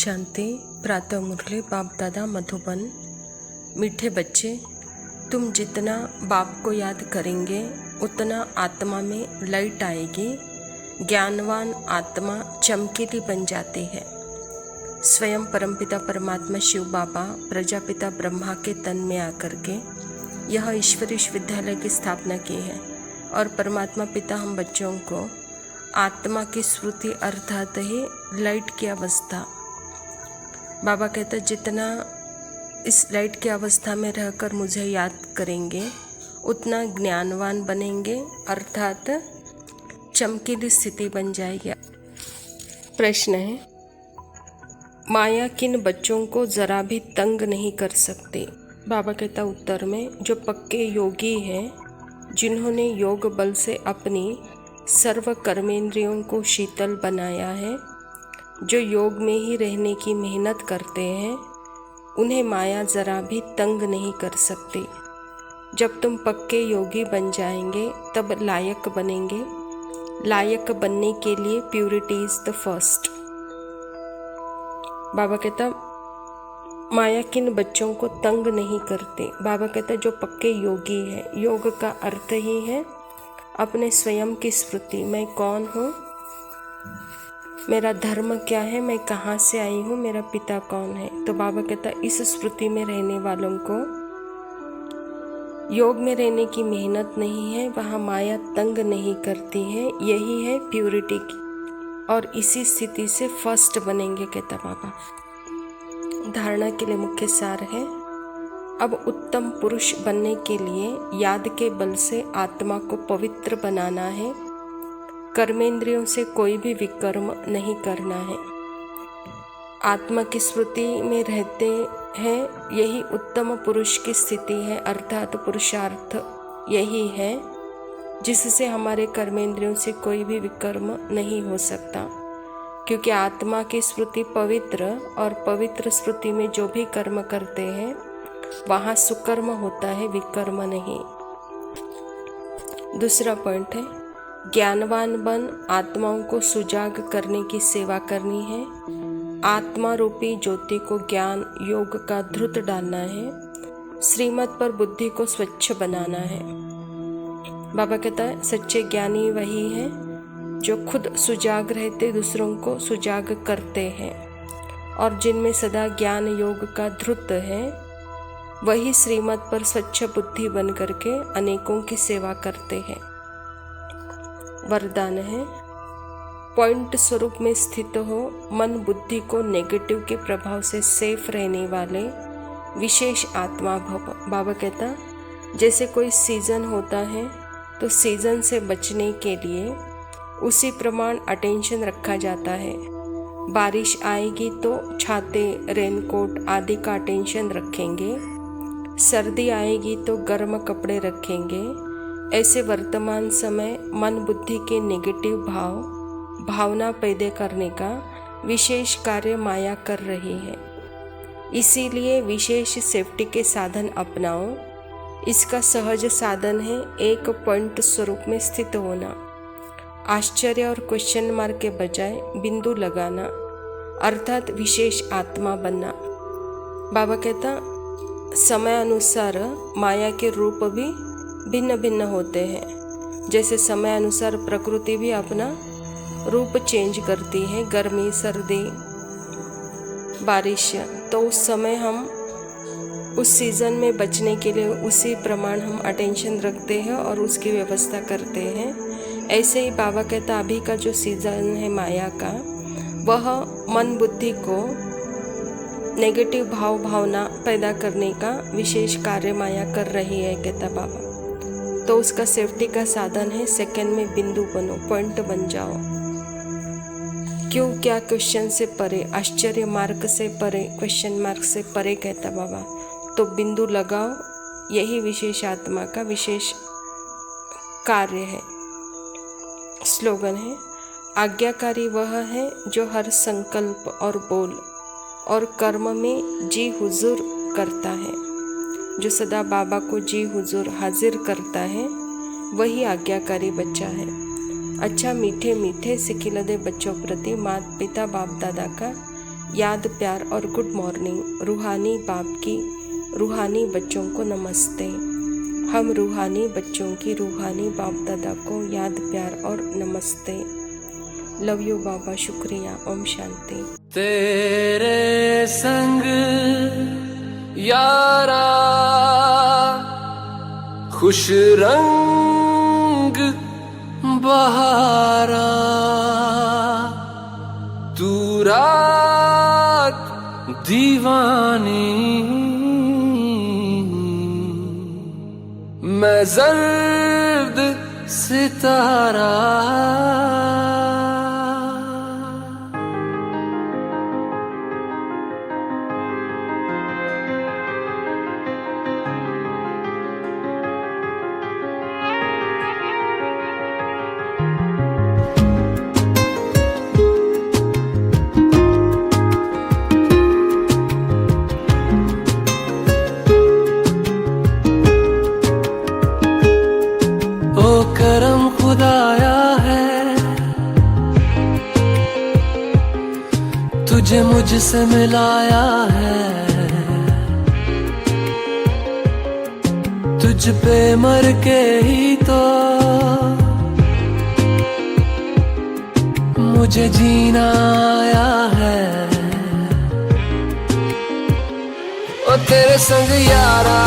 शांति। प्रातः मुरली। बाप दादा मधुबन। मीठे बच्चे, तुम जितना बाप को याद करेंगे उतना आत्मा में लाइट आएगी। ज्ञानवान आत्मा चमकीली बन जाती है। स्वयं परमपिता परमात्मा शिव बाबा प्रजापिता ब्रह्मा के तन में आकर के यह ईश्वरीय विश्वविद्यालय की स्थापना की है और परमात्मा पिता हम बच्चों को आत्मा की स्मृति अर्थात ही लाइट की अवस्था, बाबा कहते जितना इस लाइट की अवस्था में रहकर मुझे याद करेंगे उतना ज्ञानवान बनेंगे अर्थात चमकीली स्थिति बन जाएगी। प्रश्न है, माया किन बच्चों को जरा भी तंग नहीं कर सकती? बाबा कहता उत्तर में, जो पक्के योगी हैं, जिन्होंने योग बल से अपनी सर्व कर्मेंद्रियों को शीतल बनाया है, जो योग में ही रहने की मेहनत करते हैं, उन्हें माया जरा भी तंग नहीं कर सकती। जब तुम पक्के योगी बन जाएंगे तब लायक बनेंगे। लायक बनने के लिए प्यूरिटी इज द फर्स्ट। बाबा कहता माया किन बच्चों को तंग नहीं करते? बाबा कहता जो पक्के योगी है, योग का अर्थ ही है अपने स्वयं की स्मृति। मैं कौन हूँ, मेरा धर्म क्या है, मैं कहाँ से आई हूँ, मेरा पिता कौन है। तो बाबा कहता इस स्मृति में रहने वालों को योग में रहने की मेहनत नहीं है, वहाँ माया तंग नहीं करती है। यही है प्यूरिटी की और इसी स्थिति से फर्स्ट बनेंगे, कहता बाबा। धारणा के लिए मुख्य सार है, अब उत्तम पुरुष बनने के लिए याद के बल से आत्मा को पवित्र बनाना है। कर्मेंद्रियों से कोई भी विकर्म नहीं करना है। आत्मा की स्मृति में रहते हैं, यही उत्तम पुरुष की स्थिति है अर्थात पुरुषार्थ यही है जिससे हमारे कर्मेंद्रियों से कोई भी विकर्म नहीं हो सकता। क्योंकि आत्मा की स्मृति पवित्र और पवित्र स्मृति में जो भी कर्म करते हैं वहाँ सुकर्म होता है, विकर्म नहीं। दूसरा पॉइंट है, ज्ञानवान बन आत्माओं को सुजाग करने की सेवा करनी है। आत्मा रूपी ज्योति को ज्ञान योग का धृत डालना है। श्रीमत पर बुद्धि को स्वच्छ बनाना है। बाबा कहता है सच्चे ज्ञानी वही है जो खुद सुजाग रहते दूसरों को सुजाग करते हैं और जिनमें सदा ज्ञान योग का धृत है, वही श्रीमत पर स्वच्छ बुद्धि बन करके अनेकों की सेवा करते हैं। वरदान है, पॉइंट स्वरूप में स्थित हो, मन बुद्धि को नेगेटिव के प्रभाव से सेफ रहने वाले विशेष आत्मा भव। बाबा कहता जैसे कोई सीजन होता है तो सीजन से बचने के लिए उसी प्रमाण अटेंशन रखा जाता है। बारिश आएगी तो छाते रेनकोट आदि का अटेंशन रखेंगे, सर्दी आएगी तो गर्म कपड़े रखेंगे। ऐसे वर्तमान समय मन बुद्धि के नेगेटिव भावना पैदा करने का विशेष कार्य माया कर रही है। इसीलिए विशेष सेफ्टी के साधन अपनाओ। इसका सहज साधन है एक पॉइंट स्वरूप में स्थित होना। आश्चर्य और क्वेश्चन मार्क के बजाय बिंदु लगाना अर्थात विशेष आत्मा बनना। बाबा कहता समय अनुसार माया के रूप भी भिन्न भिन्न होते हैं। जैसे समय अनुसार प्रकृति भी अपना रूप चेंज करती है, गर्मी सर्दी बारिश। तो उस समय हम उस सीज़न में बचने के लिए उसी प्रमाण हम अटेंशन रखते हैं और उसकी व्यवस्था करते हैं। ऐसे ही बाबा कहता अभी का जो सीज़न है माया का, वह मन बुद्धि को नेगेटिव भावना पैदा करने का विशेष कार्य माया कर रही है, कहता बाबा। तो उसका सेफ्टी का साधन है सेकंड में बिंदु बनो, पॉइंट बन जाओ। क्यों क्या क्वेश्चन से परे, आश्चर्य मार्क से परे, क्वेश्चन मार्क से परे, कहता बाबा। तो बिंदु लगाओ, यही विशेष आत्मा का विशेष कार्य है। स्लोगन है, आज्ञाकारी वह है जो हर संकल्प और बोल और कर्म में जी हुजूर करता है। जो सदा बाबा को जी हुजूर हाजिर करता है वही आज्ञाकारी बच्चा है। अच्छा मीठे मीठे सिखिलदे बच्चों प्रति माता पिता बाप दादा का याद, प्यार और गुड मॉर्निंग। रूहानी बाप की रूहानी बच्चों को नमस्ते। हम रूहानी बच्चों की रूहानी बाप दादा को याद, प्यार और नमस्ते। लव यू बाबा, शुक्रिया। ओम शांति। तेरे संग यारा खुश रंग बहारा, तू रात दीवानी, मैं जर्द सितारा। करम खुदाया है, तुझे मुझसे मिलाया है। तुझ पे मर के ही तो मुझे जीना आया है। ओ तेरे संग यारा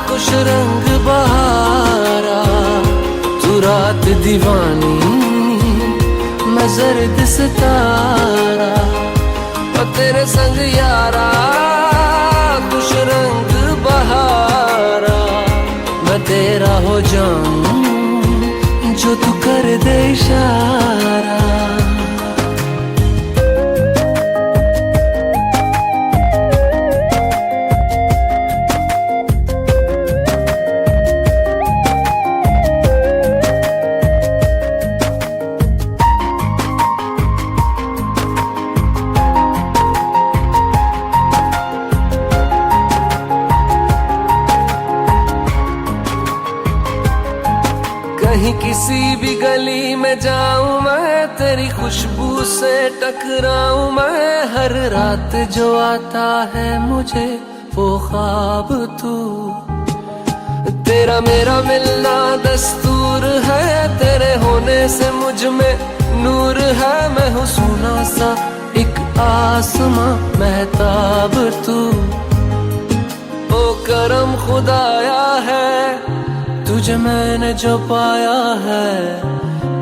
खुश रंग बहारा, तू रात दीवानी, मैं जर्द सितारा। ओ तेरे संग यारा खुश रंग बहारा, मैं तेरा हो जाऊं जो तू कर दे इशारा। कहीं किसी भी गली में जाऊं मैं, तेरी खुशबू से टकराऊं मैं। हर रात जो आता है मुझे वो ख्वाब तू, तेरा मेरा मिलना दस्तूर है। तेरे होने से मुझ में नूर है, मैं हूँ सोना सा एक आसमां महताब तू। ओ करम खुदाया है, तुझे मैंने जो पाया है।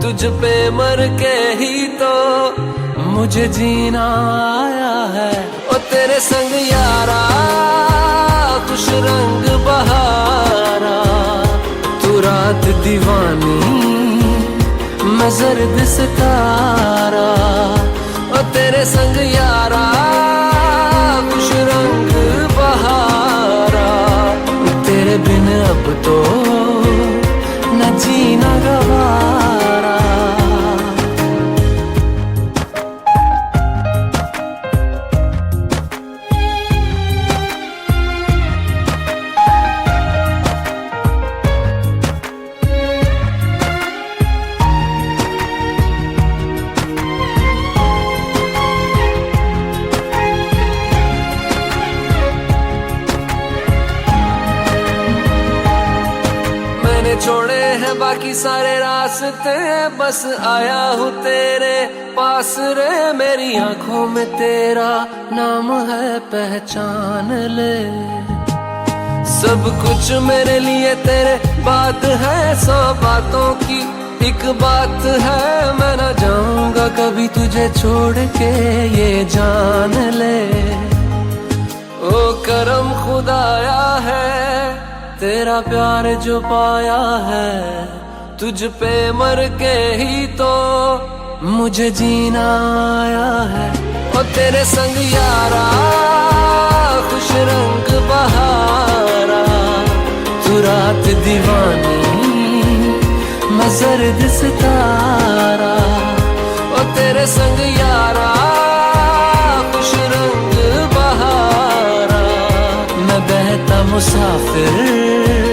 तुझ पे मर के ही तो मुझे जीना आया है। ओ तेरे संग यारा खुश रंग बहारा, तू रात दीवानी, मैं जर्द सितारा। ओ तेरे संग यारा खुश रंग बहारा, तेरे बिन अब तो न जीना गवारा। छोड़े हैं बाकी सारे रास्ते, बस आया हूँ तेरे पास रे। मेरी आंखों में तेरा नाम है, पहचान ले। सब कुछ मेरे लिए तेरे बात है, 100 बातों की एक बात है। मैं ना जाऊंगा कभी तुझे छोड़ के, ये जान ले। ओ करम खुदाया है, तेरा प्यार जो पाया है। तुझ पे मर के ही तो मुझे जीना आया है। ओ तेरे संग यारा खुश रंग बहारा, तू रात दीवानी, मैं जर्द सितारा। ओ तेरे संग यारा खुश रंग बहारा, मैं बहता मुसाफिर,